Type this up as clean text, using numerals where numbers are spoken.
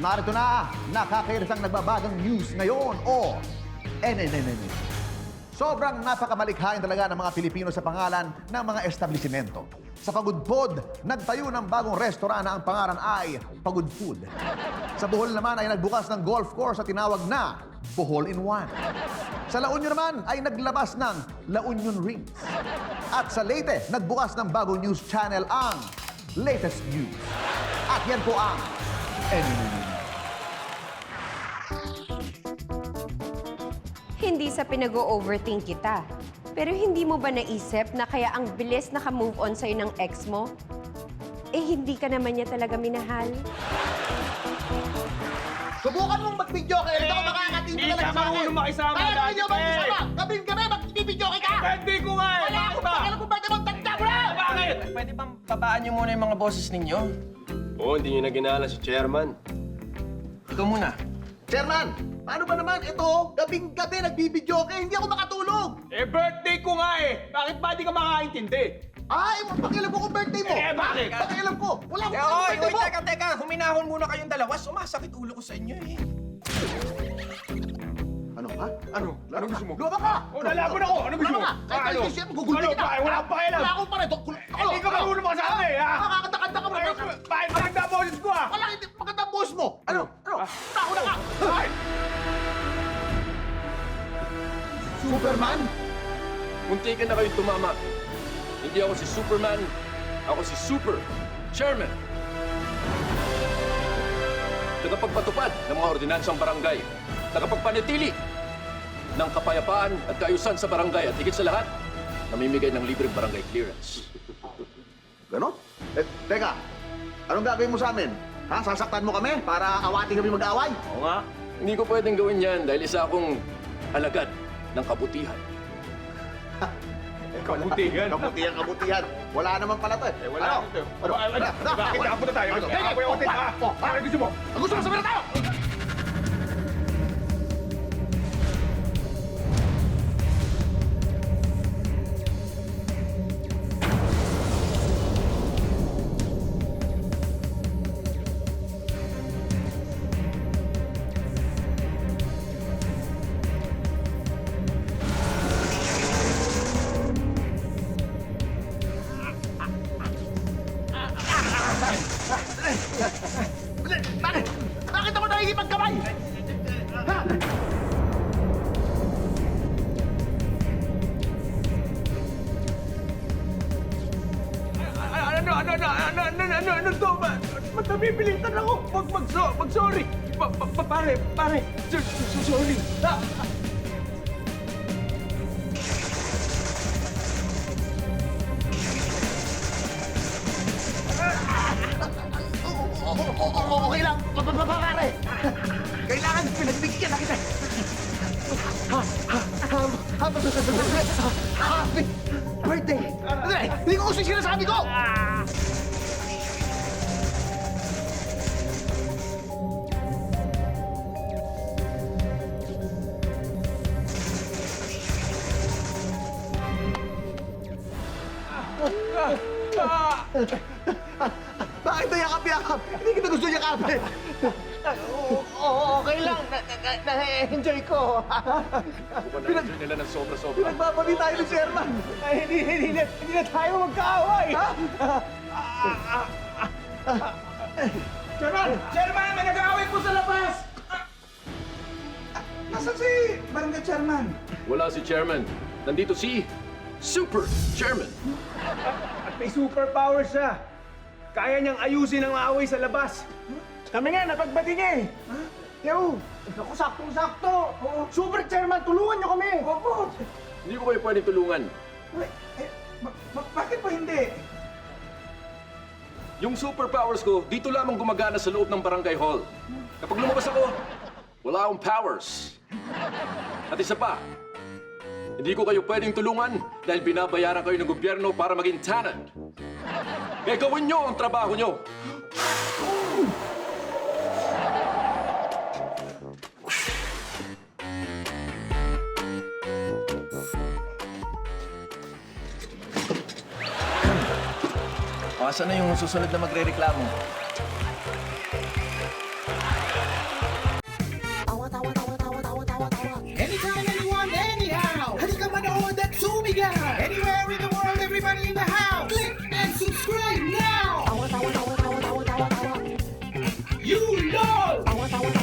narito na, nakakairisang nagbabagang news ngayon o NNN. Sobrang napakamalikhain talaga ng mga Pilipino sa pangalan ng mga establishmento. Sa Pagudpod, nagtayo ng bagong restaurant na ang pangalan ay Pagud Food. Sa Bohol naman ay nagbukas ng golf course na tinawag na Bohol in One. Sa La Union naman ay naglabas ng La Union Rings. At sa Leyte, nagbukas ng bagong news channel ang Latest News. At yan po ang NNN. Hindi sa pinag-o-overthink kita. Pero hindi mo ba naisip na kaya ang bilis naka-move on sa'yo ng ex mo? Eh, hindi ka naman niya talaga minahal. Subukan mong mag-video kayo. Ito ako makakatingin Hindi talaga ka sa akin. marunong makisama Kaya dati, ninyo mag-isama. eh. Gabing gabi, mag-video ka. Pwede ko nga eh! Wala akong pakialam kung pwede mong tanda mo na. Bakit? Pwede bang babaan niyo muna yung mga boses ninyo? Oo, hindi nyo na ginala si Chairman. Ikaw muna. Chairman, paano ba naman ito? Gabing gabi, nagbibidyo kayo. Hindi ako makatulog. Eh, birthday ko nga eh! Bakit ba di ka makakaintindi? Ay, pakialam ko kung birthday mo. Eh, bakit? Pakialam ko. Wala akong Eh, pakialam oy, birthday oy, mo. teka. Huminahon muna kayong dalawa. Sumasakit ulo ko sa inyo eh. Ano ha? Ano? Ano gusto mo? Lumabas ka! Oh, lalaban ako! Ano gusto mo? Lumabas ka! Kahit Ano? kayo siya, gugulpi Ano? kita! Bakit? Wala akong pakialam! Wala akong pakialam! Hindi ka marunong makasama eh, ha? Nakakanta-kanta ka mo! Bakit maganda ang boses ko ah? Wala, hindi maganda ang boss mo! Ano? Tako na ka! Bakit? Superman? Munti ka na kayo tumama. Hindi ako si Superman. Ako si Super Chairman. Tagapagpatupad ng mga ordinansang barangay. Tagapagpanatili ng kapayapaan at kaayusan sa barangay at higit sa lahat, namimigay ng libreng barangay clearance. Ganon? Eh, teka. Anong gagawin mo sa amin? Ha? Sasaktan mo kami para awatin kami mag-away? Oo nga. Hindi ko pwedeng gawin yan dahil isa akong alagad ng kabutihan. Kabutihan. Kabutihan. Wala naman pala to eh. Eh, wala ito. Bakit nakapunta tayo? Nakapunta ako din, ha? Bakit gusto mo? Ang gusto mo sabihin na tayo! Bakit? Bakit ako nakikipagkamay? Ha? Ano to? Ba't nabibilitan ako? Mag-sorry. Pare, sorry. Okay lang. Pare. Kailangan pinagbigyan na kita. Happy birthday. Hindi ko gusto yung sinasabi ko. Bakit yakap-yakap? Hindi kita gusto yakapin. Okay lang. Na-enjoy ko. Pinag- nila ng sobra-sobra. Pinagbabali tayo ni Sherman. Hindi na tayo magkaaway. Ha? Chairman, may nag-aaway po sa labas. Nasaan si Barangay Chairman? Wala si Chairman. Nandito si Super Chairman. At may superpower siya. Kaya niyang ayusin ang away sa labas. Kami nga, napagbati niya eh. Yo, ako saktong-sakto. Super Chairman, tulungan niyo kami. Opo. Hindi ko kayo pwedeng tulungan. Bakit pa hindi? Yung superpowers ko, dito lamang gumagana sa loob ng barangay hall. Kapag lumabas ako, wala akong powers. At isa pa, hindi ko kayo pwedeng tulungan dahil binabayaran kayo ng gobyerno para maging tenant. Kaya gawin nyo ang trabaho nyo. O, asan na yung susunod na magre-reklamo? God! Anywhere in the world, everybody in the house! Click and subscribe now! You know!